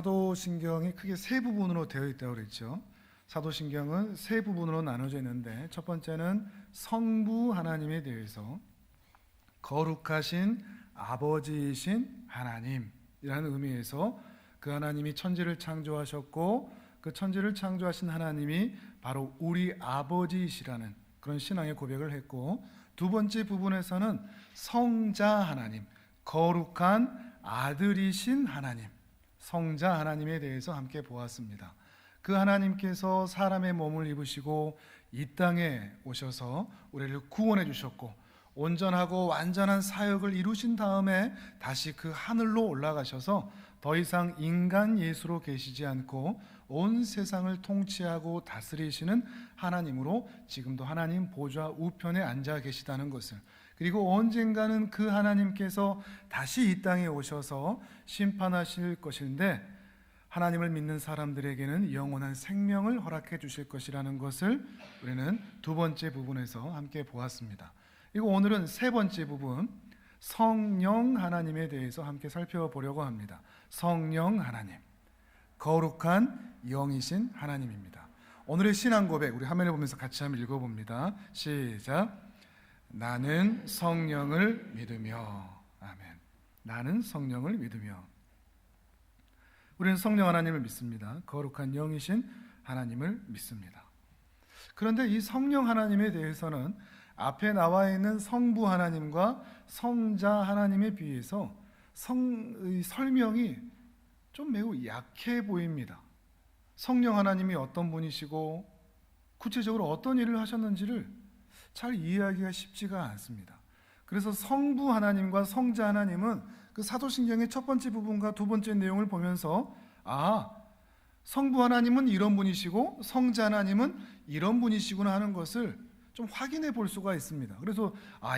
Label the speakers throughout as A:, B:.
A: 사도신경이 크게 세 부분으로 되어 있다고 그랬죠. 사도신경은 세 부분으로 나눠져 있는데, 첫 번째는 성부 하나님에 대해서 거룩하신 아버지이신 하나님이라는 의미에서 그 하나님이 천지를 창조하셨고 그 천지를 창조하신 하나님이 바로 우리 아버지이시라는 그런 신앙의 고백을 했고, 두 번째 부분에서는 성자 하나님, 거룩한 아들이신 하나님, 성자 하나님에 대해서 함께 보았습니다. 그 하나님께서 사람의 몸을 입으시고 이 땅에 오셔서 우리를 구원해 주셨고 온전하고 완전한 사역을 이루신 다음에 다시 그 하늘로 올라가셔서 더 이상 인간 예수로 계시지 않고 온 세상을 통치하고 다스리시는 하나님으로 지금도 하나님 보좌 우편에 앉아 계시다는 것을, 그리고 언젠가는 그 하나님께서 다시 이 땅에 오셔서 심판하실 것인데 하나님을 믿는 사람들에게는 영원한 생명을 허락해 주실 것이라는 것을 우리는 두 번째 부분에서 함께 보았습니다. 그리고 오늘은 세 번째 부분, 성령 하나님에 대해서 함께 살펴보려고 합니다. 성령 하나님, 거룩한 영이신 하나님입니다. 오늘의 신앙 고백 우리 화면을 보면서 같이 한번 읽어봅니다. 시작. 나는 성령을 믿으며. 아멘. 나는 성령을 믿으며. 우리는 성령 하나님을 믿습니다. 거룩한 영이신 하나님을 믿습니다. 그런데 이 성령 하나님에 대해서는 앞에 나와 있는 성부 하나님과 성자 하나님에 비해서 설명이 좀 매우 약해 보입니다. 성령 하나님이 어떤 분이시고 구체적으로 어떤 일을 하셨는지를 잘 이해하기가 쉽지가 않습니다. 그래서 성부 하나님과 성자 하나님은 그 사도신경의 첫 번째 부분과 두 번째 내용을 보면서 성부 하나님은 이런 분이시고 성자 하나님은 이런 분이시구나 하는 것을 좀 확인해 볼 수가 있습니다. 그래서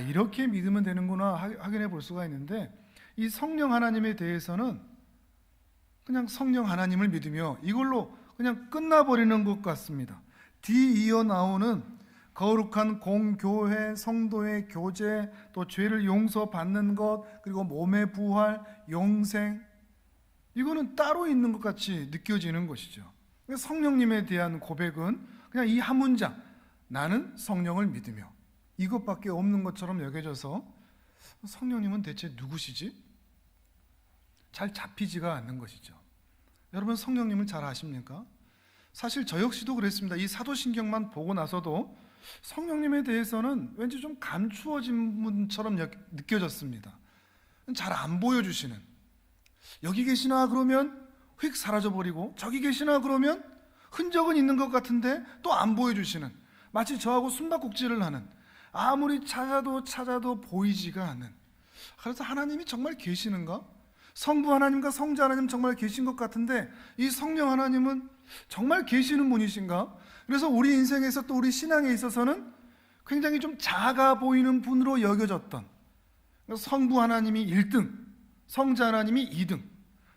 A: 이렇게 믿으면 되는구나 확인해 볼 수가 있는데, 이 성령 하나님에 대해서는 그냥 성령 하나님을 믿으며 이걸로 그냥 끝나버리는 것 같습니다. 뒤이어 나오는 거룩한 공교회, 성도의 교제, 또 죄를 용서받는 것, 그리고 몸의 부활, 영생, 이거는 따로 있는 것 같이 느껴지는 것이죠. 성령님에 대한 고백은 그냥 이 한 문장, 나는 성령을 믿으며, 이것밖에 없는 것처럼 여겨져서 성령님은 대체 누구시지? 잘 잡히지가 않는 것이죠. 여러분, 성령님을 잘 아십니까? 사실 저 역시도 그랬습니다. 이 사도신경만 보고 나서도 성령님에 대해서는 왠지 좀 감추어진 분처럼 느껴졌습니다. 잘 안 보여주시는, 여기 계시나 그러면 휙 사라져버리고 저기 계시나 그러면 흔적은 있는 것 같은데 또 안 보여주시는, 마치 저하고 숨바꼭질을 하는, 아무리 찾아도 보이지가 않는. 그래서 하나님이 정말 계시는가? 성부 하나님과 성자 하나님 정말 계신 것 같은데 이 성령 하나님은 정말 계시는 분이신가? 그래서 우리 인생에서 또 우리 신앙에 있어서는 굉장히 좀 작아 보이는 분으로 여겨졌던, 성부 하나님이 1등, 성자 하나님이 2등,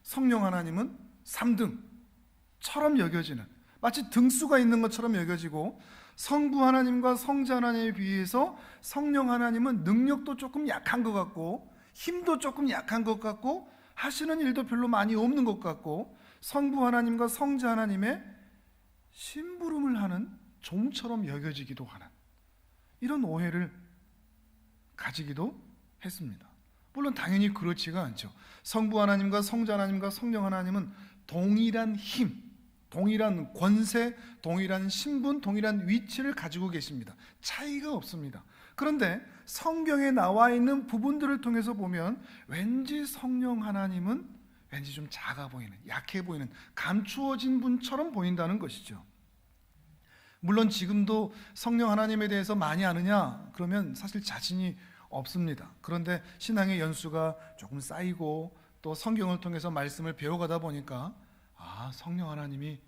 A: 성령 하나님은 3등처럼 여겨지는, 마치 등수가 있는 것처럼 여겨지고, 성부 하나님과 성자 하나님에 비해서 성령 하나님은 능력도 조금 약한 것 같고 힘도 조금 약한 것 같고 하시는 일도 별로 많이 없는 것 같고, 성부 하나님과 성자 하나님의 심부름을 하는 종처럼 여겨지기도 하는 이런 오해를 가지기도 했습니다. 물론 당연히 그렇지가 않죠. 성부 하나님과 성자 하나님과 성령 하나님은 동일한 힘, 동일한 권세, 동일한 신분, 동일한 위치를 가지고 계십니다. 차이가 없습니다. 그런데 성경에 나와 있는 부분들을 통해서 보면 왠지 성령 하나님은 왠지 좀 작아 보이는, 약해 보이는, 감추어진 분처럼 보인다는 것이죠. 물론 지금도 성령 하나님에 대해서 많이 아느냐? 그러면 사실 자신이 없습니다. 그런데 신앙의 연수가 조금 쌓이고 또 성경을 통해서 말씀을 배워가다 보니까 성령 하나님이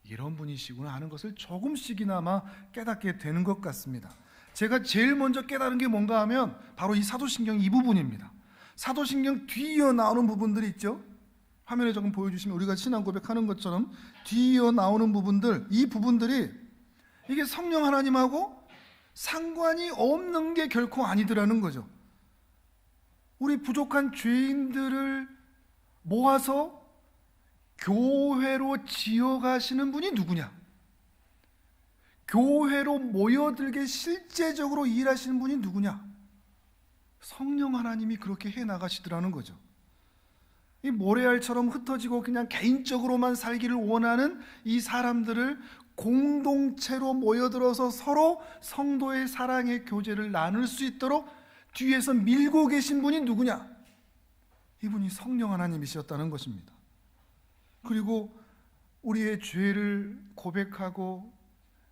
A: 이런 분이시구나 하는 것을 조금씩이나마 깨닫게 되는 것 같습니다. 제가 제일 먼저 깨달은 게 뭔가 하면 바로 이 사도신경 이 부분입니다. 사도신경 뒤이어 나오는 부분들이 있죠. 화면에 조금 보여주시면 우리가 신앙 고백하는 것처럼 뒤이어 나오는 부분들, 이 부분들이 이게 성령 하나님하고 상관이 없는 게 결코 아니더라는 거죠. 우리 부족한 죄인들을 모아서 교회로 지어가시는 분이 누구냐? 교회로 모여들게 실제적으로 일하시는 분이 누구냐? 성령 하나님이 그렇게 해나가시더라는 거죠. 이 모래알처럼 흩어지고 그냥 개인적으로만 살기를 원하는 이 사람들을 공동체로 모여들어서 서로 성도의 사랑의 교제를 나눌 수 있도록 뒤에서 밀고 계신 분이 누구냐? 이분이 성령 하나님이셨다는 것입니다. 그리고 우리의 죄를 고백하고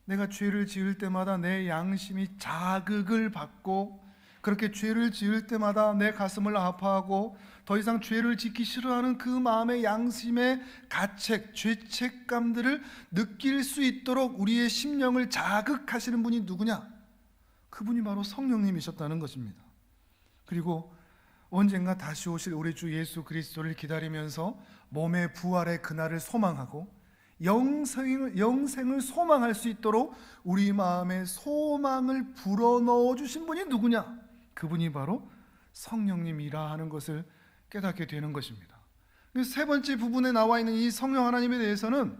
A: 내가 죄를 지을 때마다 내 양심이 자극을 받고 그렇게 죄를 지을 때마다 내 가슴을 아파하고 더 이상 죄를 짓기 싫어하는 그 마음의 양심의 가책, 죄책감들을 느낄 수 있도록 우리의 심령을 자극하시는 분이 누구냐? 그분이 바로 성령님이셨다는 것입니다. 그리고 언젠가 다시 오실 우리 주 예수 그리스도를 기다리면서 몸의 부활의 그날을 소망하고 영생을 소망할 수 있도록 우리 마음에 소망을 불어넣어 주신 분이 누구냐? 그분이 바로 성령님이라 하는 것을 깨닫게 되는 것입니다. 세 번째 부분에 나와 있는 이 성령 하나님에 대해서는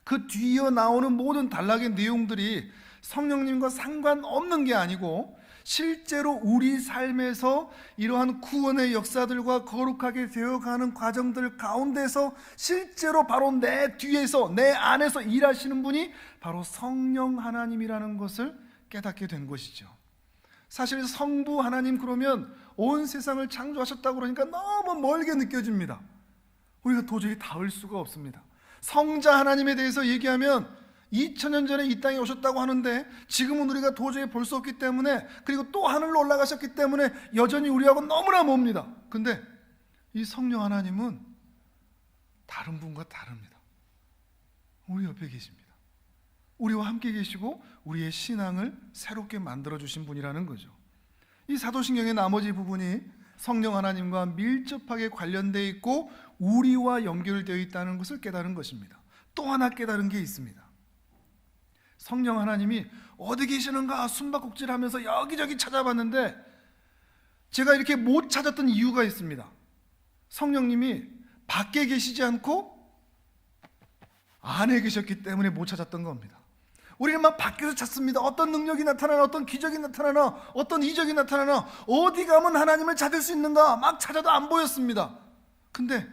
A: 그 뒤에 나오는 모든 단락의 내용들이 성령님과 상관없는 게 아니고 실제로 우리 삶에서 이러한 구원의 역사들과 거룩하게 되어가는 과정들 가운데서 실제로 바로 내 뒤에서 내 안에서 일하시는 분이 바로 성령 하나님이라는 것을 깨닫게 된 것이죠. 사실 성부 하나님 그러면 온 세상을 창조하셨다고 그러니까 너무 멀게 느껴집니다. 우리가 도저히 닿을 수가 없습니다. 성자 하나님에 대해서 얘기하면 2000년 전에 이 땅에 오셨다고 하는데 지금은 우리가 도저히 볼 수 없기 때문에, 그리고 또 하늘로 올라가셨기 때문에 여전히 우리하고 너무나 멉니다. 근데 이 성령 하나님은 다른 분과 다릅니다. 우리 옆에 계십니다. 우리와 함께 계시고 우리의 신앙을 새롭게 만들어주신 분이라는 거죠. 이 사도신경의 나머지 부분이 성령 하나님과 밀접하게 관련되어 있고 우리와 연결되어 있다는 것을 깨달은 것입니다. 또 하나 깨달은 게 있습니다. 성령 하나님이 어디 계시는가 숨바꼭질하면서 여기저기 찾아봤는데 제가 이렇게 못 찾았던 이유가 있습니다. 성령님이 밖에 계시지 않고 안에 계셨기 때문에 못 찾았던 겁니다. 우리는 막 밖에서 찾습니다. 어떤 능력이 나타나나, 어떤 기적이 나타나나, 어떤 이적이 나타나나, 어디 가면 하나님을 찾을 수 있는가 막 찾아도 안 보였습니다. 근데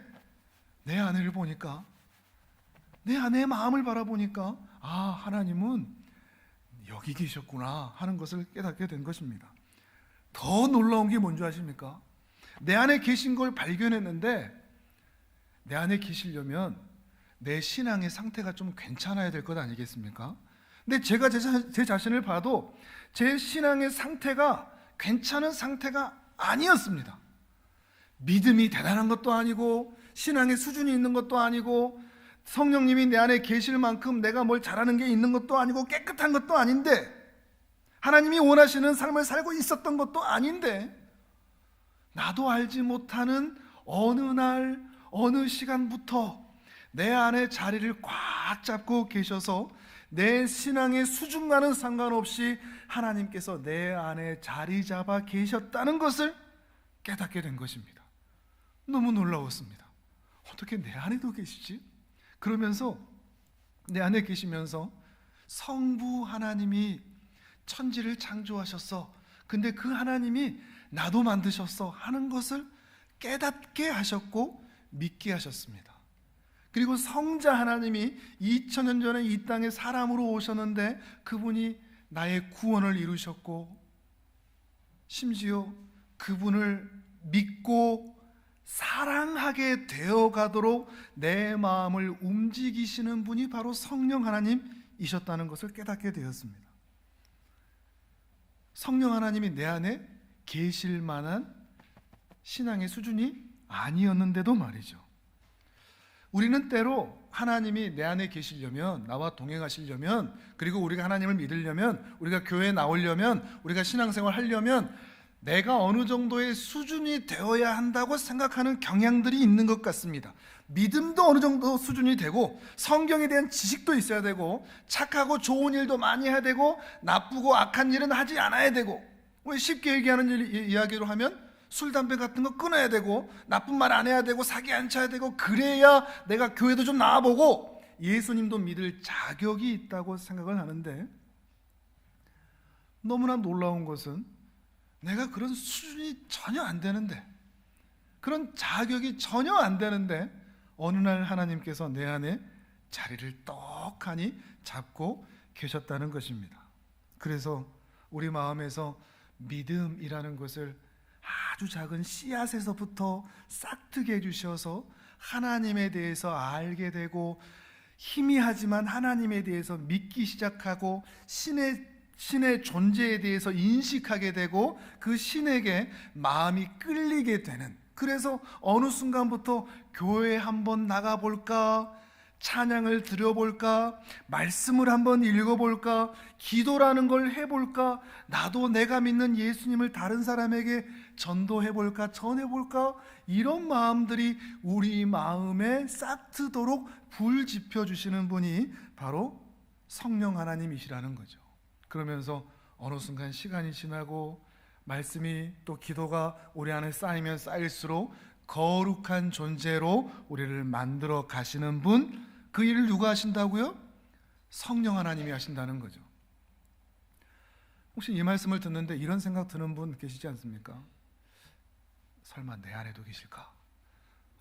A: 내 안을 보니까, 내 안의 마음을 바라보니까 아, 하나님은 여기 계셨구나 하는 것을 깨닫게 된 것입니다. 더 놀라운 게 뭔지 아십니까? 내 안에 계신 걸 발견했는데 내 안에 계시려면 내 신앙의 상태가 좀 괜찮아야 될 것 아니겠습니까? 근데 제가 제 자신을 봐도 제 신앙의 상태가 괜찮은 상태가 아니었습니다. 믿음이 대단한 것도 아니고 신앙의 수준이 있는 것도 아니고 성령님이 내 안에 계실 만큼 내가 뭘 잘하는 게 있는 것도 아니고 깨끗한 것도 아닌데 하나님이 원하시는 삶을 살고 있었던 것도 아닌데 나도 알지 못하는 어느 날 어느 시간부터 내 안에 자리를 꽉 잡고 계셔서 내 신앙의 수준과는 상관없이 하나님께서 내 안에 자리 잡아 계셨다는 것을 깨닫게 된 것입니다. 너무 놀라웠습니다. 어떻게 내 안에도 계시지? 그러면서 내 안에 계시면서 성부 하나님이 천지를 창조하셨어. 근데 그 하나님이 나도 만드셨어 하는 것을 깨닫게 하셨고 믿게 하셨습니다. 그리고 성자 하나님이 2000년 전에 이 땅에 사람으로 오셨는데 그분이 나의 구원을 이루셨고 심지어 그분을 믿고 사랑하게 되어가도록 내 마음을 움직이시는 분이 바로 성령 하나님이셨다는 것을 깨닫게 되었습니다. 성령 하나님이 내 안에 계실 만한 신앙의 수준이 아니었는데도 말이죠. 우리는 때로 하나님이 내 안에 계시려면, 나와 동행하시려면, 그리고 우리가 하나님을 믿으려면, 우리가 교회에 나오려면, 우리가 신앙생활 하려면 내가 어느 정도의 수준이 되어야 한다고 생각하는 경향들이 있는 것 같습니다. 믿음도 어느 정도 수준이 되고 성경에 대한 지식도 있어야 되고 착하고 좋은 일도 많이 해야 되고 나쁘고 악한 일은 하지 않아야 되고, 쉽게 얘기하는 이야기로 하면 술, 담배 같은 거 끊어야 되고 나쁜 말 안 해야 되고 사기 안 쳐야 되고 그래야 내가 교회도 좀 나와보고 예수님도 믿을 자격이 있다고 생각을 하는데, 너무나 놀라운 것은 내가 그런 수준이 전혀 안 되는데, 그런 자격이 전혀 안 되는데 어느 날 하나님께서 내 안에 자리를 떡하니 잡고 계셨다는 것입니다. 그래서 우리 마음에서 믿음이라는 것을 아주 작은 씨앗에서부터 싹트게 해주셔서 하나님에 대해서 알게 되고, 희미하지만 하나님에 대해서 믿기 시작하고 신의 존재에 대해서 인식하게 되고 그 신에게 마음이 끌리게 되는, 그래서 어느 순간부터 교회에 한번 나가볼까, 찬양을 드려볼까, 말씀을 한번 읽어볼까, 기도라는 걸 해볼까, 나도 내가 믿는 예수님을 다른 사람에게 전도해볼까, 전해볼까, 이런 마음들이 우리 마음에 싹트도록 불 지펴주시는 분이 바로 성령 하나님이시라는 거죠. 그러면서 어느 순간 시간이 지나고 말씀이 또 기도가 우리 안에 쌓이면 쌓일수록 거룩한 존재로 우리를 만들어 가시는 분, 그 일을 누가 하신다고요? 성령 하나님이 하신다는 거죠. 혹시 이 말씀을 듣는데 이런 생각 드는 분 계시지 않습니까? 설마 내 안에도 계실까?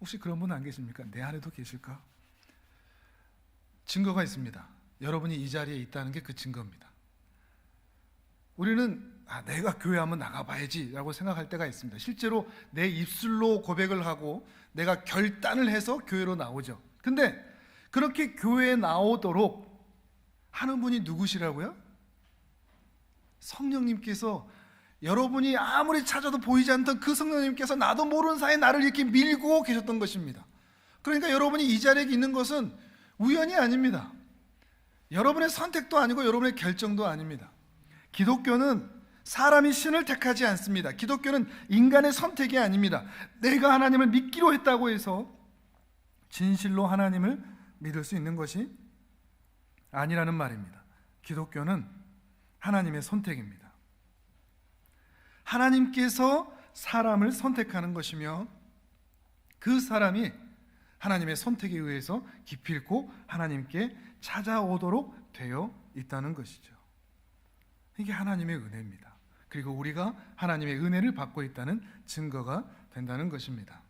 A: 혹시 그런 분 안 계십니까? 내 안에도 계실까? 증거가 있습니다. 여러분이 이 자리에 있다는 게 그 증거입니다. 우리는 내가 교회 한번 나가봐야지 라고 생각할 때가 있습니다. 실제로 내 입술로 고백을 하고 내가 결단을 해서 교회로 나오죠. 근데 그렇게 교회에 나오도록 하는 분이 누구시라고요? 성령님께서, 여러분이 아무리 찾아도 보이지 않던 그 성령님께서 나도 모르는 사이에 나를 이렇게 밀고 계셨던 것입니다. 그러니까 여러분이 이 자리에 있는 것은 우연이 아닙니다. 여러분의 선택도 아니고 여러분의 결정도 아닙니다. 기독교는 사람이 신을 택하지 않습니다. 기독교는 인간의 선택이 아닙니다. 내가 하나님을 믿기로 했다고 해서 진실로 하나님을 믿을 수 있는 것이 아니라는 말입니다. 기독교는 하나님의 선택입니다. 하나님께서 사람을 선택하는 것이며 그 사람이 하나님의 선택에 의해서 기필코 하나님께 찾아오도록 되어 있다는 것이죠. 이게 하나님의 은혜입니다. 그리고 우리가 하나님의 은혜를 받고 있다는 증거가 된다는 것입니다.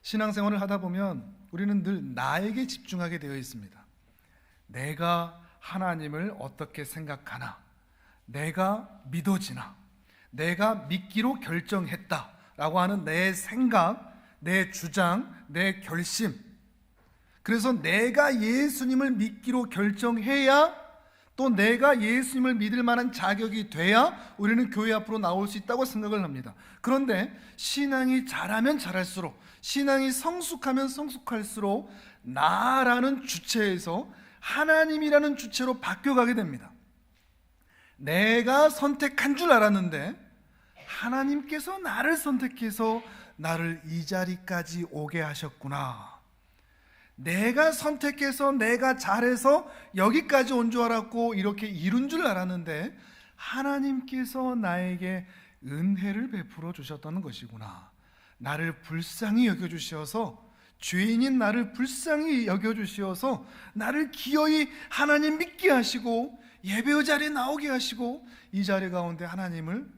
A: 신앙생활을 하다 보면 우리는 늘 나에게 집중하게 되어 있습니다. 내가 하나님을 어떻게 생각하나, 내가 믿어지나, 내가 믿기로 결정했다라고 하는 내 생각, 내 주장, 내 결심, 그래서 내가 예수님을 믿기로 결정해야, 또 내가 예수님을 믿을 만한 자격이 돼야 우리는 교회 앞으로 나올 수 있다고 생각을 합니다. 그런데 신앙이 자라면 자랄수록, 신앙이 성숙하면 성숙할수록 나라는 주체에서 하나님이라는 주체로 바뀌어가게 됩니다. 내가 선택한 줄 알았는데 하나님께서 나를 선택해서 나를 이 자리까지 오게 하셨구나. 내가 선택해서 내가 잘해서 여기까지 온 줄 알았고 이렇게 이룬 줄 알았는데 하나님께서 나에게 은혜를 베풀어 주셨다는 것이구나. 나를 불쌍히 여겨주셔서, 죄인인 나를 불쌍히 여겨주셔서 나를 기어이 하나님 믿게 하시고 예배의 자리에 나오게 하시고 이 자리 가운데 하나님을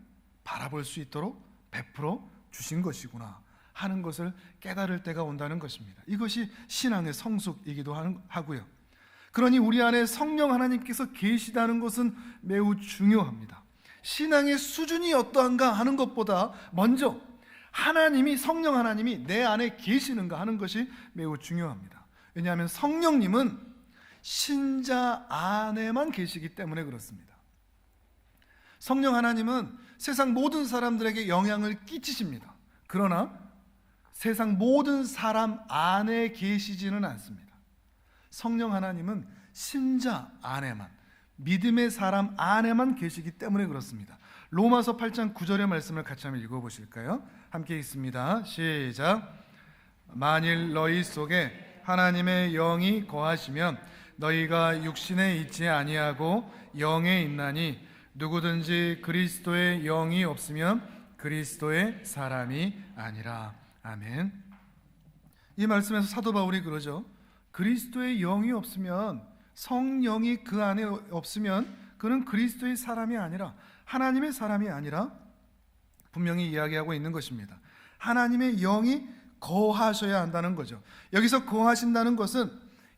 A: 바라볼 수 있도록 베풀어 주신 것이구나 하는 것을 깨달을 때가 온다는 것입니다. 이것이 신앙의 성숙이기도 하고요. 그러니 우리 안에 성령 하나님께서 계시다는 것은 매우 중요합니다. 신앙의 수준이 어떠한가 하는 것보다 먼저 하나님이, 성령 하나님이 내 안에 계시는가 하는 것이 매우 중요합니다. 왜냐하면 성령님은 신자 안에만 계시기 때문에 그렇습니다. 성령 하나님은 세상 모든 사람들에게 영향을 끼치십니다. 그러나 세상 모든 사람 안에 계시지는 않습니다. 성령 하나님은 신자 안에만, 믿음의 사람 안에만 계시기 때문에 그렇습니다. 로마서 8장 9절의 말씀을 같이 한번 읽어보실까요? 함께 읽습니다. 시작. 만일 너희 속에 하나님의 영이 거하시면 너희가 육신에 있지 아니하고 영에 있나니 누구든지 그리스도의 영이 없으면 그리스도의 사람이 아니라. 아멘. 이 말씀에서 사도 바울이 그러죠. 그리스도의 영이 없으면, 성령이 그 안에 없으면 그는 그리스도의 사람이 아니라, 하나님의 사람이 아니라 분명히 이야기하고 있는 것입니다. 하나님의 영이 거하셔야 한다는 거죠. 여기서 거하신다는 것은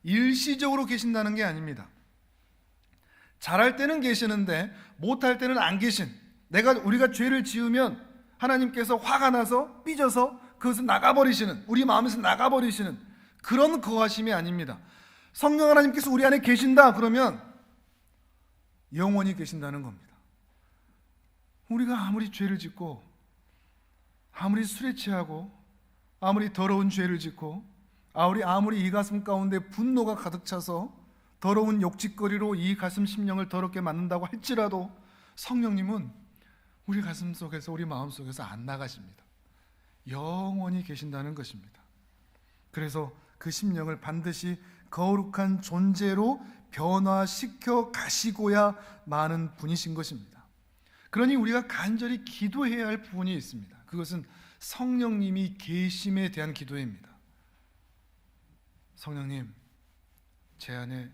A: 일시적으로 계신다는 게 아닙니다. 잘할 때는 계시는데 못할 때는 안 계신, 우리가 죄를 지으면 하나님께서 화가 나서 삐져서 그것을 나가버리시는, 우리 마음에서 나가버리시는 그런 거하심이 아닙니다. 성령 하나님께서 우리 안에 계신다 그러면 영원히 계신다는 겁니다. 우리가 아무리 죄를 짓고, 아무리 술에 취하고, 아무리 더러운 죄를 짓고, 아무리 이 가슴 가운데 분노가 가득 차서 더러운 욕짓거리로 이 가슴 심령을 더럽게 만든다고 할지라도 성령님은 우리 가슴 속에서, 우리 마음 속에서 안 나가십니다. 영원히 계신다는 것입니다. 그래서 그 심령을 반드시 거룩한 존재로 변화시켜 가시고야 마는 분이신 것입니다. 그러니 우리가 간절히 기도해야 할 부분이 있습니다. 그것은 성령님이 계심에 대한 기도입니다. 성령님, 제 안에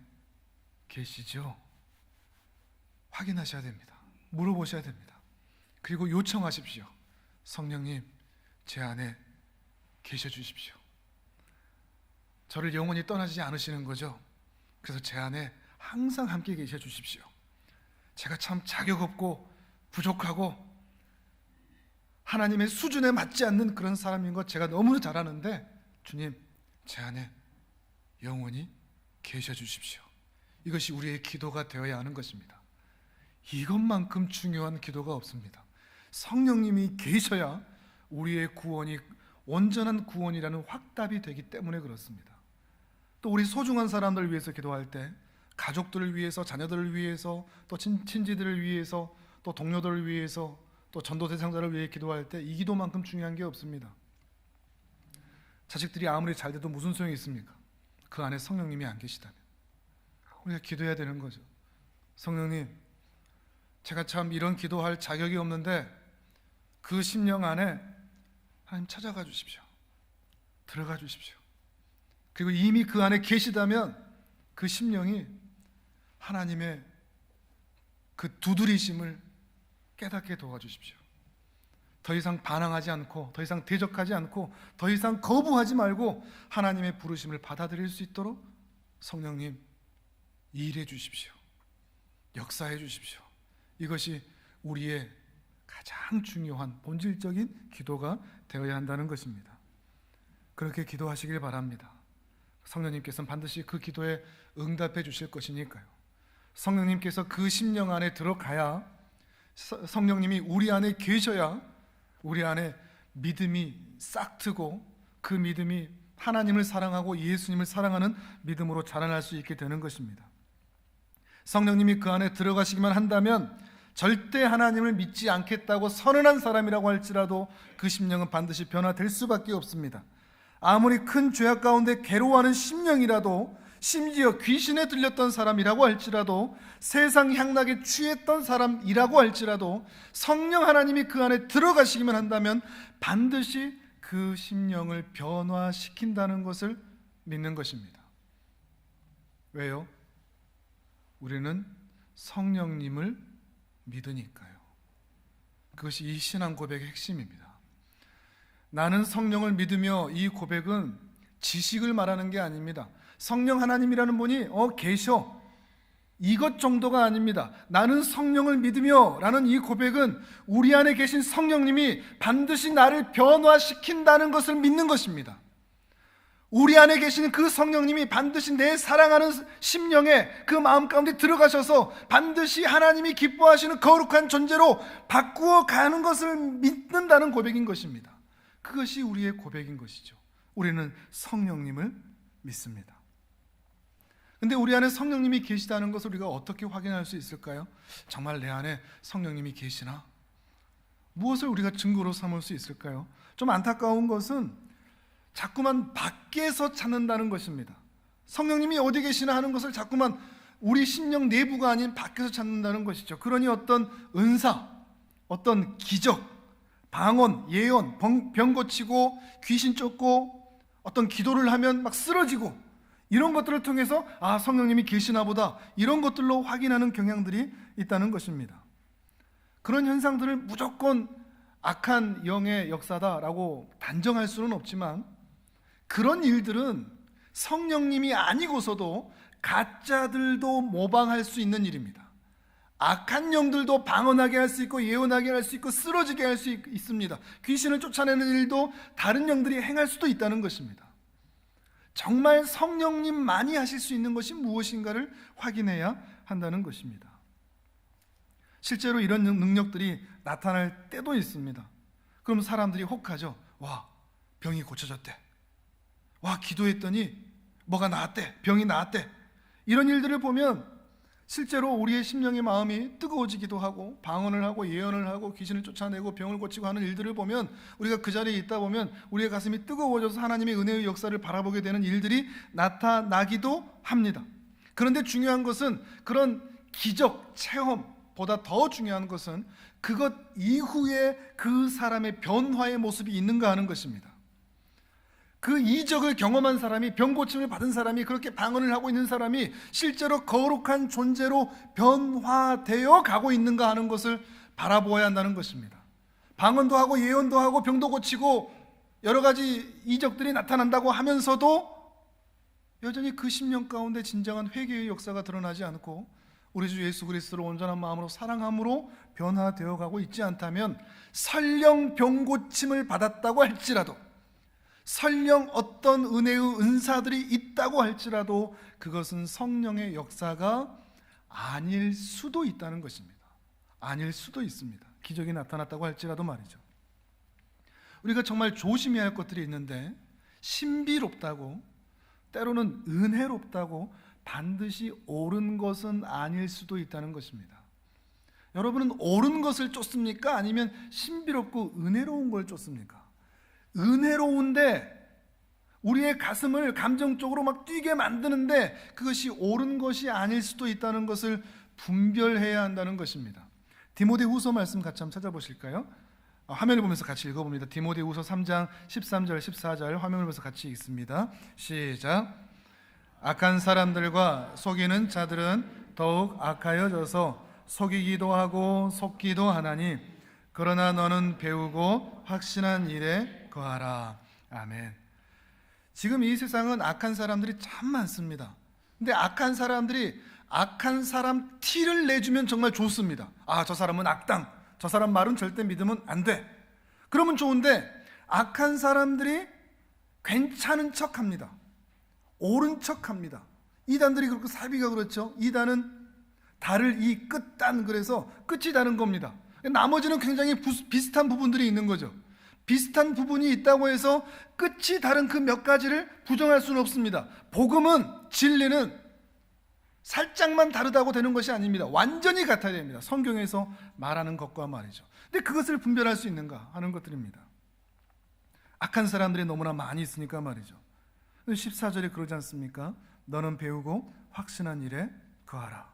A: 계시죠? 확인하셔야 됩니다. 물어보셔야 됩니다. 그리고 요청하십시오. 성령님, 제 안에 계셔 주십시오. 저를 영원히 떠나지 않으시는 거죠. 그래서 제 안에 항상 함께 계셔 주십시오. 제가 참 자격 없고 부족하고 하나님의 수준에 맞지 않는 그런 사람인 것 제가 너무 잘 아는데, 주님, 제 안에 영원히 계셔 주십시오. 이것이 우리의 기도가 되어야 하는 것입니다. 이것만큼 중요한 기도가 없습니다. 성령님이 계셔야 우리의 구원이 온전한 구원이라는 확답이 되기 때문에 그렇습니다. 또 우리 소중한 사람들을 위해서 기도할 때, 가족들을 위해서, 자녀들을 위해서, 또 친지들을 위해서, 또 동료들을 위해서, 또 전도 대상자를 위해 기도할 때 이 기도만큼 중요한 게 없습니다. 자식들이 아무리 잘 돼도 무슨 소용이 있습니까? 그 안에 성령님이 안 계시다면 우리가 기도해야 되는 거죠. 성령님, 제가 참 이런 기도할 자격이 없는데 그 심령 안에 하나님 찾아가 주십시오. 들어가 주십시오. 그리고 이미 그 안에 계시다면 그 심령이 하나님의 그 두드리심을 깨닫게 도와주십시오. 더 이상 반항하지 않고, 더 이상 대적하지 않고, 더 이상 거부하지 말고 하나님의 부르심을 받아들일 수 있도록 성령님 일해 주십시오. 역사해 주십시오. 이것이 우리의 가장 중요한 본질적인 기도가 되어야 한다는 것입니다. 그렇게 기도하시길 바랍니다. 성령님께서는 반드시 그 기도에 응답해 주실 것이니까요. 성령님께서 그 심령 안에 들어가야, 성령님이 우리 안에 계셔야 우리 안에 믿음이 싹트고 그 믿음이 하나님을 사랑하고 예수님을 사랑하는 믿음으로 자라날 수 있게 되는 것입니다. 성령님이 그 안에 들어가시기만 한다면 절대 하나님을 믿지 않겠다고 선언한 사람이라고 할지라도 그 심령은 반드시 변화될 수밖에 없습니다. 아무리 큰 죄악 가운데 괴로워하는 심령이라도, 심지어 귀신에 들렸던 사람이라고 할지라도, 세상 향락에 취했던 사람이라고 할지라도 성령 하나님이 그 안에 들어가시기만 한다면 반드시 그 심령을 변화시킨다는 것을 믿는 것입니다. 왜요? 우리는 성령님을 믿으니까요. 그것이 이 신앙 고백의 핵심입니다. 나는 성령을 믿으며, 이 고백은 지식을 말하는 게 아닙니다. 성령 하나님이라는 분이 계셔, 이것 정도가 아닙니다. 나는 성령을 믿으며 라는 이 고백은 우리 안에 계신 성령님이 반드시 나를 변화시킨다는 것을 믿는 것입니다. 우리 안에 계시는 그 성령님이 반드시 내 사랑하는 심령에, 그 마음 가운데 들어가셔서 반드시 하나님이 기뻐하시는 거룩한 존재로 바꾸어 가는 것을 믿는다는 고백인 것입니다. 그것이 우리의 고백인 것이죠. 우리는 성령님을 믿습니다. 근데 우리 안에 성령님이 계시다는 것을 우리가 어떻게 확인할 수 있을까요? 정말 내 안에 성령님이 계시나? 무엇을 우리가 증거로 삼을 수 있을까요? 좀 안타까운 것은 자꾸만 밖에서 찾는다는 것입니다. 성령님이 어디 계시나 하는 것을 자꾸만 우리 심령 내부가 아닌 밖에서 찾는다는 것이죠. 그러니 어떤 은사, 어떤 기적, 방언, 예언, 병 고치고 귀신 쫓고 어떤 기도를 하면 막 쓰러지고 이런 것들을 통해서 성령님이 계시나 보다, 이런 것들로 확인하는 경향들이 있다는 것입니다. 그런 현상들을 무조건 악한 영의 역사다라고 단정할 수는 없지만, 그런 일들은 성령님이 아니고서도 가짜들도 모방할 수 있는 일입니다. 악한 영들도 방언하게 할 수 있고 예언하게 할 수 있고 쓰러지게 할 수 있습니다. 귀신을 쫓아내는 일도 다른 영들이 행할 수도 있다는 것입니다. 정말 성령님만이 하실 수 있는 것이 무엇인가를 확인해야 한다는 것입니다. 실제로 이런 능력들이 나타날 때도 있습니다. 그럼 사람들이 혹하죠. 와, 병이 고쳐졌대. 와, 기도했더니 뭐가 나았대. 병이 나았대. 이런 일들을 보면 실제로 우리의 심령의 마음이 뜨거워지기도 하고, 방언을 하고 예언을 하고 귀신을 쫓아내고 병을 고치고 하는 일들을 보면, 우리가 그 자리에 있다 보면 우리의 가슴이 뜨거워져서 하나님의 은혜의 역사를 바라보게 되는 일들이 나타나기도 합니다. 그런데 중요한 것은, 그런 기적 체험보다 더 중요한 것은 그것 이후에 그 사람의 변화의 모습이 있는가 하는 것입니다. 그 이적을 경험한 사람이, 병고침을 받은 사람이, 그렇게 방언을 하고 있는 사람이 실제로 거룩한 존재로 변화되어 가고 있는가 하는 것을 바라보아야 한다는 것입니다. 방언도 하고 예언도 하고 병도 고치고 여러 가지 이적들이 나타난다고 하면서도 여전히 그 심령 가운데 진정한 회개의 역사가 드러나지 않고 우리 주 예수 그리스도를 온전한 마음으로 사랑함으로 변화되어 가고 있지 않다면, 설령 병고침을 받았다고 할지라도, 설령 어떤 은혜의 은사들이 있다고 할지라도 그것은 성령의 역사가 아닐 수도 있다는 것입니다. 아닐 수도 있습니다. 기적이 나타났다고 할지라도 말이죠. 우리가 정말 조심해야 할 것들이 있는데, 신비롭다고, 때로는 은혜롭다고 반드시 옳은 것은 아닐 수도 있다는 것입니다. 여러분은 옳은 것을 쫓습니까? 아니면 신비롭고 은혜로운 걸 쫓습니까? 은혜로운데 우리의 가슴을 감정적으로 막 뛰게 만드는데 그것이 옳은 것이 아닐 수도 있다는 것을 분별해야 한다는 것입니다. 디모데후서 말씀 같이 한번 찾아보실까요? 화면을 보면서 같이 읽어봅니다. 디모데후서 3장 13절 14절 화면을 보면서 같이 읽습니다. 시작. 악한 사람들과 속이는 자들은 더욱 악하여져서 속이기도 하고 속기도 하나니, 그러나 너는 배우고 확신한 일에 거하라. 아멘. 지금 이 세상은 악한 사람들이 참 많습니다. 근데 악한 사람들이 악한 사람 티를 내주면 정말 좋습니다. 저 사람은 악당, 저 사람 말은 절대 믿으면 안 돼. 그러면 좋은데, 악한 사람들이 괜찮은 척합니다. 옳은 척합니다. 이단들이 그렇고 사비가 그렇죠. 이단은 달을 이 끝단, 그래서 끝이 다른 겁니다. 나머지는 굉장히 비슷한 부분들이 있는 거죠. 비슷한 부분이 있다고 해서 끝이 다른 그 몇 가지를 부정할 수는 없습니다. 복음은, 진리는 살짝만 다르다고 되는 것이 아닙니다. 완전히 같아야 됩니다. 성경에서 말하는 것과 말이죠. 근데 그것을 분별할 수 있는가 하는 것들입니다. 악한 사람들이 너무나 많이 있으니까 말이죠. 14절에 그러지 않습니까? 너는 배우고 확신한 일에 거하라.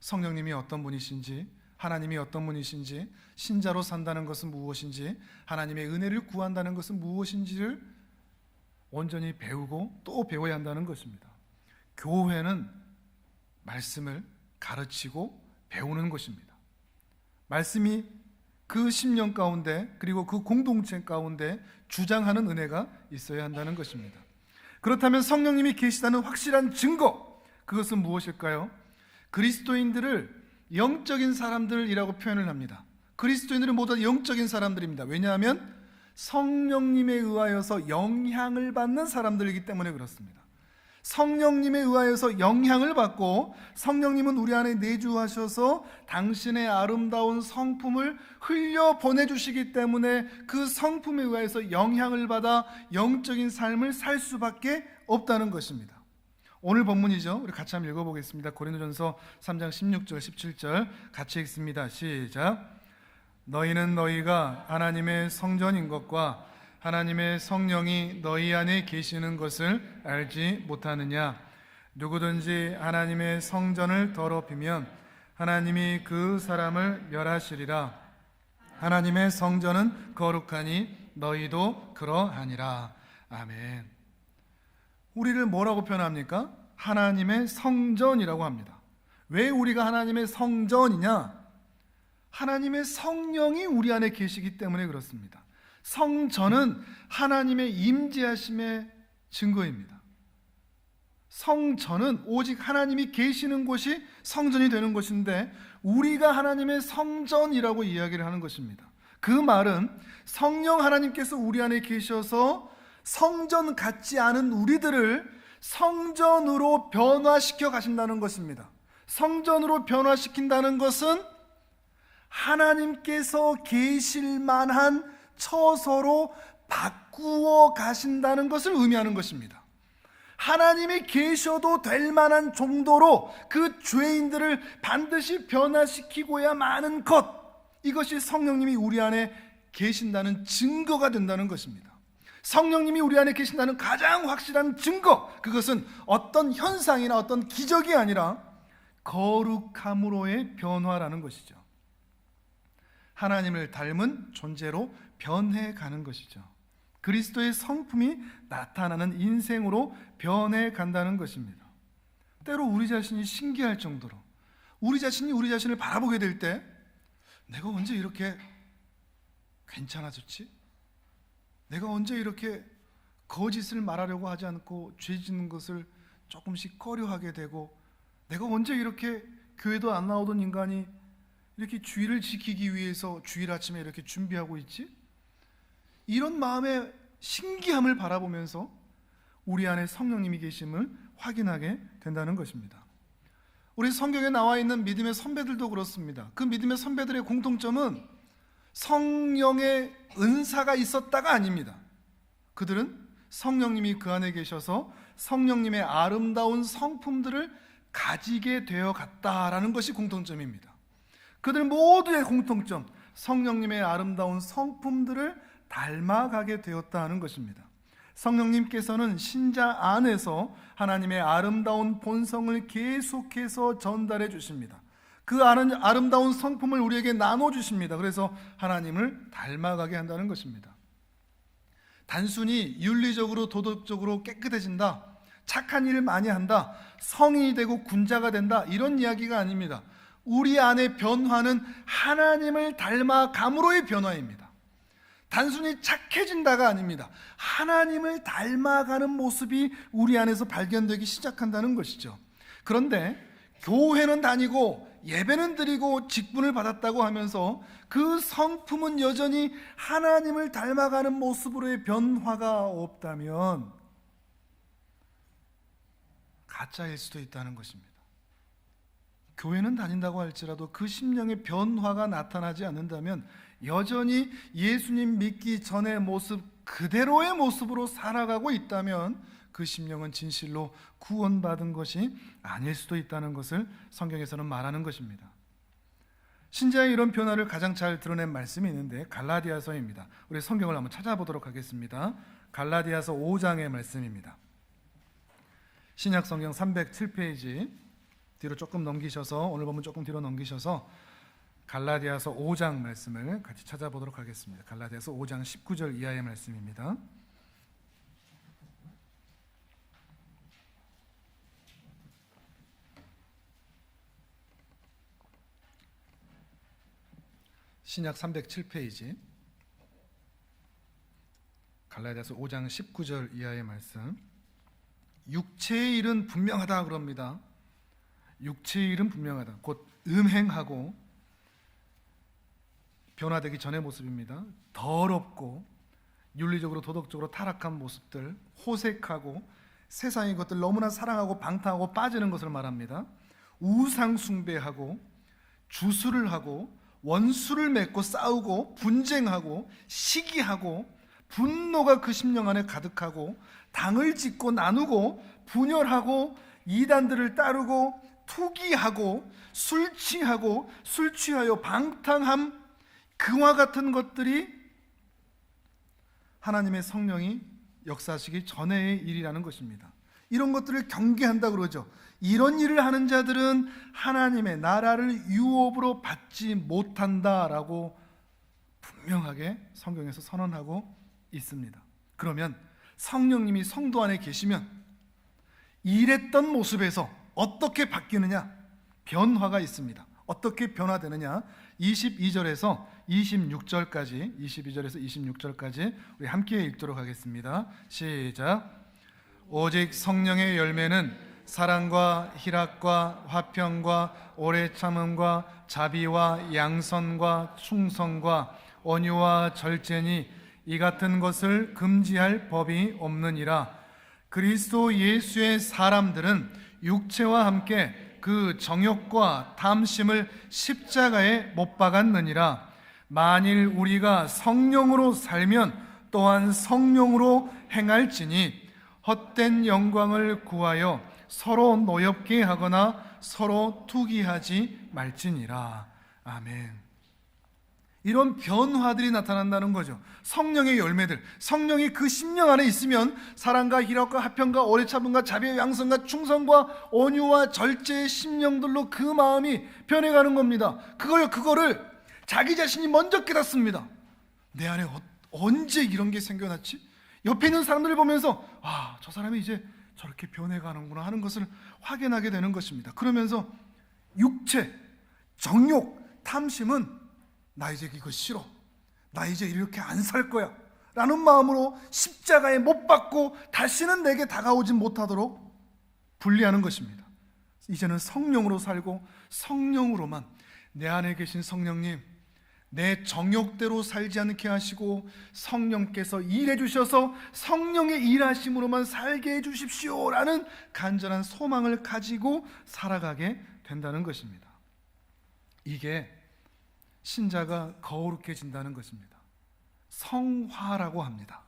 A: 성령님이 어떤 분이신지, 하나님이 어떤 분이신지, 신자로 산다는 것은 무엇인지, 하나님의 은혜를 구한다는 것은 무엇인지를 온전히 배우고 또 배워야 한다는 것입니다. 교회는 말씀을 가르치고 배우는 것입니다. 말씀이 그 심령 가운데, 그리고 그 공동체 가운데 주장하는 은혜가 있어야 한다는 것입니다. 그렇다면 성령님이 계시다는 확실한 증거, 그것은 무엇일까요? 그리스도인들을 영적인 사람들이라고 표현을 합니다. 그리스도인들은 모두 영적인 사람들입니다. 왜냐하면 성령님에 의하여서 영향을 받는 사람들이기 때문에 그렇습니다. 성령님에 의하여서 영향을 받고, 성령님은 우리 안에 내주하셔서 당신의 아름다운 성품을 흘려 보내주시기 때문에 그 성품에 의하여서 영향을 받아 영적인 삶을 살 수밖에 없다는 것입니다. 오늘 본문이죠. 우리 같이 한번 읽어보겠습니다. 고린도전서 3장 16절 17절 같이 읽습니다. 시작. 너희는 너희가 하나님의 성전인 것과 하나님의 성령이 너희 안에 계시는 것을 알지 못하느냐? 누구든지 하나님의 성전을 더럽히면 하나님이 그 사람을 멸하시리라. 하나님의 성전은 거룩하니 너희도 그러하니라. 아멘. 우리를 뭐라고 표현합니까? 하나님의 성전이라고 합니다. 왜 우리가 하나님의 성전이냐? 하나님의 성령이 우리 안에 계시기 때문에 그렇습니다. 성전은 하나님의 임재하심의 증거입니다. 성전은 오직 하나님이 계시는 곳이 성전이 되는 것인데, 우리가 하나님의 성전이라고 이야기를 하는 것입니다. 그 말은 성령 하나님께서 우리 안에 계셔서 성전 같지 않은 우리들을 성전으로 변화시켜 가신다는 것입니다. 성전으로 변화시킨다는 것은 하나님께서 계실 만한 처소로 바꾸어 가신다는 것을 의미하는 것입니다. 하나님이 계셔도 될 만한 정도로 그 죄인들을 반드시 변화시키고야 마는 것, 이것이 성령님이 우리 안에 계신다는 증거가 된다는 것입니다. 성령님이 우리 안에 계신다는 가장 확실한 증거, 그것은 어떤 현상이나 어떤 기적이 아니라 거룩함으로의 변화라는 것이죠. 하나님을 닮은 존재로 변해가는 것이죠. 그리스도의 성품이 나타나는 인생으로 변해간다는 것입니다. 때로 우리 자신이 신기할 정도로 우리 자신이 우리 자신을 바라보게 될 때, 내가 언제 이렇게 괜찮아졌지? 내가 언제 이렇게 거짓을 말하려고 하지 않고 죄 짓는 것을 조금씩 꺼려하게 되고, 내가 언제 이렇게 교회도 안 나오던 인간이 이렇게 주일을 지키기 위해서 주일 아침에 이렇게 준비하고 있지? 이런 마음의 신기함을 바라보면서 우리 안에 성령님이 계심을 확인하게 된다는 것입니다. 우리 성경에 나와 있는 믿음의 선배들도 그렇습니다. 그 믿음의 선배들의 공통점은 성령의 은사가 있었다가 아닙니다. 그들은 성령님이 그 안에 계셔서 성령님의 아름다운 성품들을 가지게 되어 갔다라는 것이 공통점입니다. 그들 모두의 공통점, 성령님의 아름다운 성품들을 닮아가게 되었다는 것입니다. 성령님께서는 신자 안에서 하나님의 아름다운 본성을 계속해서 전달해 주십니다. 그 아름다운 성품을 우리에게 나눠주십니다. 그래서 하나님을 닮아가게 한다는 것입니다. 단순히 윤리적으로 도덕적으로 깨끗해진다, 착한 일을 많이 한다, 성인이 되고 군자가 된다, 이런 이야기가 아닙니다. 우리 안의 변화는 하나님을 닮아감으로의 변화입니다. 단순히 착해진다가 아닙니다. 하나님을 닮아가는 모습이 우리 안에서 발견되기 시작한다는 것이죠. 그런데 교회는 다니고 예배는 드리고 직분을 받았다고 하면서 그 성품은 여전히 하나님을 닮아가는 모습으로의 변화가 없다면 가짜일 수도 있다는 것입니다. 교회는 다닌다고 할지라도 그 심령의 변화가 나타나지 않는다면 여전히 예수님 믿기 전의 모습 그대로의 모습으로 살아가고 있다면 그 심령은 진실로 구원받은 것이 아닐 수도 있다는 것을 성경에서는 말하는 것입니다. 신자의 이런 변화를 가장 잘 드러낸 말씀이 있는데 갈라디아서입니다. 우리 성경을 한번 찾아보도록 하겠습니다. 갈라디아서 5장의 말씀입니다. 신약 성경 307페이지 뒤로 조금 넘기셔서, 오늘 보면 조금 뒤로 넘기셔서 갈라디아서 5장 말씀을 같이 찾아보도록 하겠습니다. 갈라디아서 5장 19절 이하의 말씀입니다. 신약 307페이지 갈라디아서 5장 19절 이하의 말씀. 육체의 일은 분명하다 그럽니다. 육체의 일은 분명하다. 곧 음행하고, 변화되기 전의 모습입니다. 더럽고 윤리적으로 도덕적으로 타락한 모습들, 호색하고 세상의 것들 너무나 사랑하고 방탕하고 빠지는 것을 말합니다. 우상 숭배하고 주술을 하고 원수를 맺고 싸우고 분쟁하고 시기하고 분노가 그 심령 안에 가득하고 당을 짓고 나누고 분열하고 이단들을 따르고 투기하고 술 취하고 술 취하여 방탕함, 그와 같은 것들이 하나님의 성령이 역사하시기 전의 일이라는 것입니다. 이런 것들을 경계한다 그러죠. 이런 일을 하는 자들은 하나님의 나라를 유업으로 받지 못한다라고 분명하게 성경에서 선언하고 있습니다. 그러면 성령님이 성도 안에 계시면 이랬던 모습에서 어떻게 바뀌느냐? 변화가 있습니다. 어떻게 변화되느냐? 22절에서 26절까지 우리 함께 읽도록 하겠습니다. 시작. 오직 성령의 열매는 사랑과 희락과 화평과 오래 참음과 자비와 양선과 충성과 온유와 절제니 이 같은 것을 금지할 법이 없느니라. 그리스도 예수의 사람들은 육체와 함께 그 정욕과 탐심을 십자가에 못 박았느니라. 만일 우리가 성령으로 살면 또한 성령으로 행할지니 헛된 영광을 구하여 서로 노엽게 하거나 서로 투기하지 말지니라. 아멘. 이런 변화들이 나타난다는 거죠. 성령의 열매들, 성령이 그 심령 안에 있으면 사랑과 희락과 화평과 오래 참음과 자비와 양선과 충성과 온유와 절제의 심령들로 그 마음이 변해가는 겁니다. 그거를 자기 자신이 먼저 깨닫습니다. 내 안에 언제 이런 게 생겨났지? 옆에 있는 사람들을 보면서 저 사람이 이제 저렇게 변해가는구나 하는 것을 확인하게 되는 것입니다. 그러면서 육체, 정욕, 탐심은 나 이제 이거 싫어, 나 이제 이렇게 안 살 거야 라는 마음으로 십자가에 못 박고 다시는 내게 다가오지 못하도록 분리하는 것입니다. 이제는 성령으로 살고 성령으로만, 내 안에 계신 성령님, 내 정욕대로 살지 않게 하시고 성령께서 일해 주셔서 성령의 일하심으로만 살게 해 주십시오 라는 간절한 소망을 가지고 살아가게 된다는 것입니다. 이게 신자가 거룩해진다는 것입니다. 성화라고 합니다.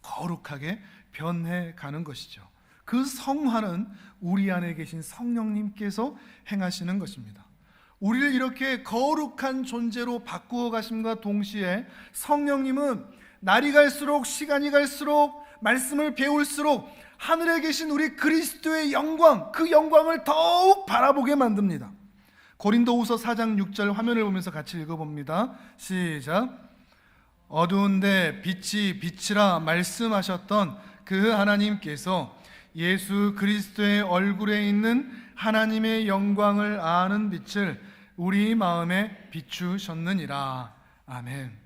A: 거룩하게 변해가는 것이죠. 그 성화는 우리 안에 계신 성령님께서 행하시는 것입니다. 우리를 이렇게 거룩한 존재로 바꾸어 가심과 동시에 성령님은 날이 갈수록, 시간이 갈수록, 말씀을 배울수록 하늘에 계신 우리 그리스도의 영광, 그 영광을 더욱 바라보게 만듭니다. 고린도후서 4장 6절 화면을 보면서 같이 읽어봅니다. 시작. 어두운데 빛이 빛이라 말씀하셨던 그 하나님께서 예수 그리스도의 얼굴에 있는 하나님의 영광을 아는 빛을 우리 마음에 비추셨느니라. 아멘.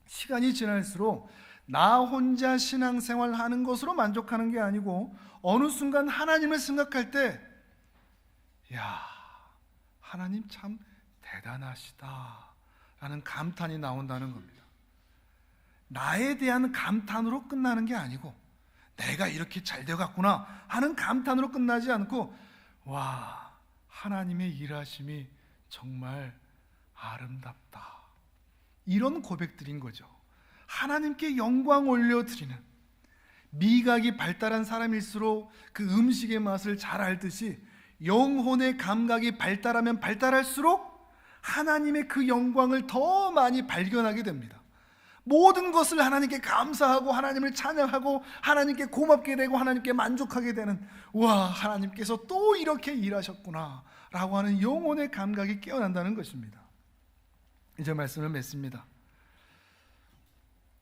A: 시간이 지날수록 나 혼자 신앙생활 하는 것으로 만족하는 게 아니고 어느 순간 하나님을 생각할 때 하나님 참 대단하시다 라는 감탄이 나온다는 겁니다. 나에 대한 감탄으로 끝나는 게 아니고 내가 이렇게 잘 되어갔구나 하는 감탄으로 끝나지 않고 하나님의 일하심이 정말 아름답다, 이런 고백들인 거죠. 하나님께 영광 올려드리는, 미각이 발달한 사람일수록 그 음식의 맛을 잘 알듯이 영혼의 감각이 발달하면 발달할수록 하나님의 그 영광을 더 많이 발견하게 됩니다. 모든 것을 하나님께 감사하고 하나님을 찬양하고 하나님께 고맙게 되고 하나님께 만족하게 되는, 하나님께서 또 이렇게 일하셨구나 라고 하는 영혼의 감각이 깨어난다는 것입니다. 이제 말씀을 맺습니다.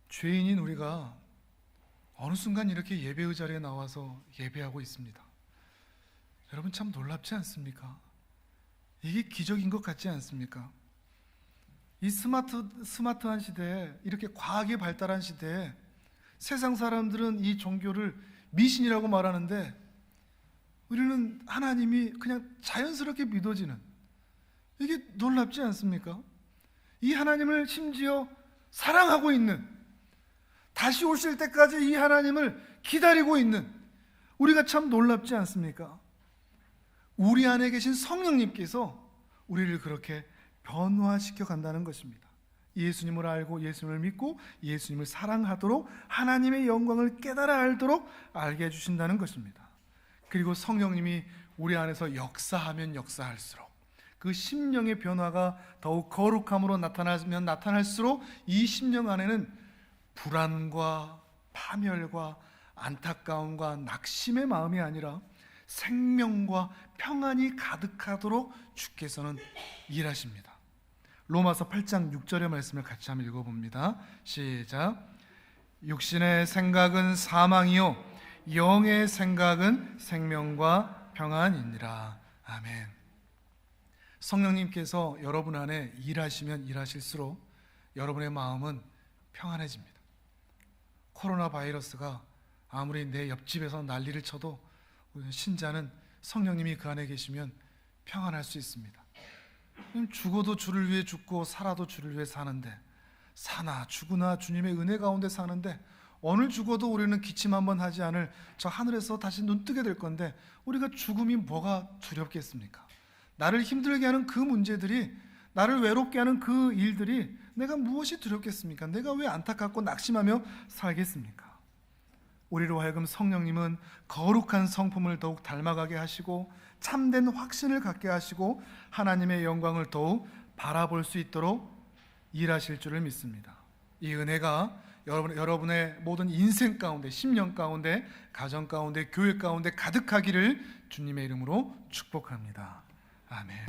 A: 죄인인 우리가 어느 순간 이렇게 예배의 자리에 나와서 예배하고 있습니다. 여러분 참 놀랍지 않습니까? 이게 기적인 것 같지 않습니까? 이 스마트한 시대에, 이렇게 과학이 발달한 시대에 세상 사람들은 이 종교를 미신이라고 말하는데 우리는 하나님이 그냥 자연스럽게 믿어지는, 이게 놀랍지 않습니까? 이 하나님을 심지어 사랑하고 있는, 다시 오실 때까지 이 하나님을 기다리고 있는 우리가 참 놀랍지 않습니까? 우리 안에 계신 성령님께서 우리를 그렇게 변화시켜 간다는 것입니다. 예수님을 알고 예수님을 믿고 예수님을 사랑하도록, 하나님의 영광을 깨달아 알도록 알게 해주신다는 것입니다. 그리고 성령님이 우리 안에서 역사하면 역사할수록 그 심령의 변화가 더욱 거룩함으로 나타나면 나타날수록 이 심령 안에는 불안과 파멸과 안타까움과 낙심의 마음이 아니라 생명과 평안이 가득하도록 주께서는 일하십니다. 로마서 8장 6절의 말씀을 같이 한번 읽어봅니다. 시작. 육신의 생각은 사망이요 영의 생각은 생명과 평안이니라. 아멘. 성령님께서 여러분 안에 일하시면 일하실수록 여러분의 마음은 평안해집니다. 코로나 바이러스가 아무리 내 옆집에서 난리를 쳐도 신자는 성령님이 그 안에 계시면 평안할 수 있습니다. 죽어도 주를 위해 죽고 살아도 주를 위해 사는데, 사나 죽으나 주님의 은혜 가운데 사는데, 오늘 죽어도 우리는 기침 한번 하지 않을 저 하늘에서 다시 눈 뜨게 될 건데 우리가 죽음이 뭐가 두렵겠습니까? 나를 힘들게 하는 그 문제들이, 나를 외롭게 하는 그 일들이 내가 무엇이 두렵겠습니까? 내가 왜 안타깝고 낙심하며 살겠습니까? 우리로 하여금 성령님은 거룩한 성품을 더욱 닮아가게 하시고 참된 확신을 갖게 하시고 하나님의 영광을 더욱 바라볼 수 있도록 일하실 줄을 믿습니다. 이 은혜가 여러분의 모든 인생 가운데, 심령 가운데, 가정 가운데, 교회 가운데 가득하기를 주님의 이름으로 축복합니다. 아멘.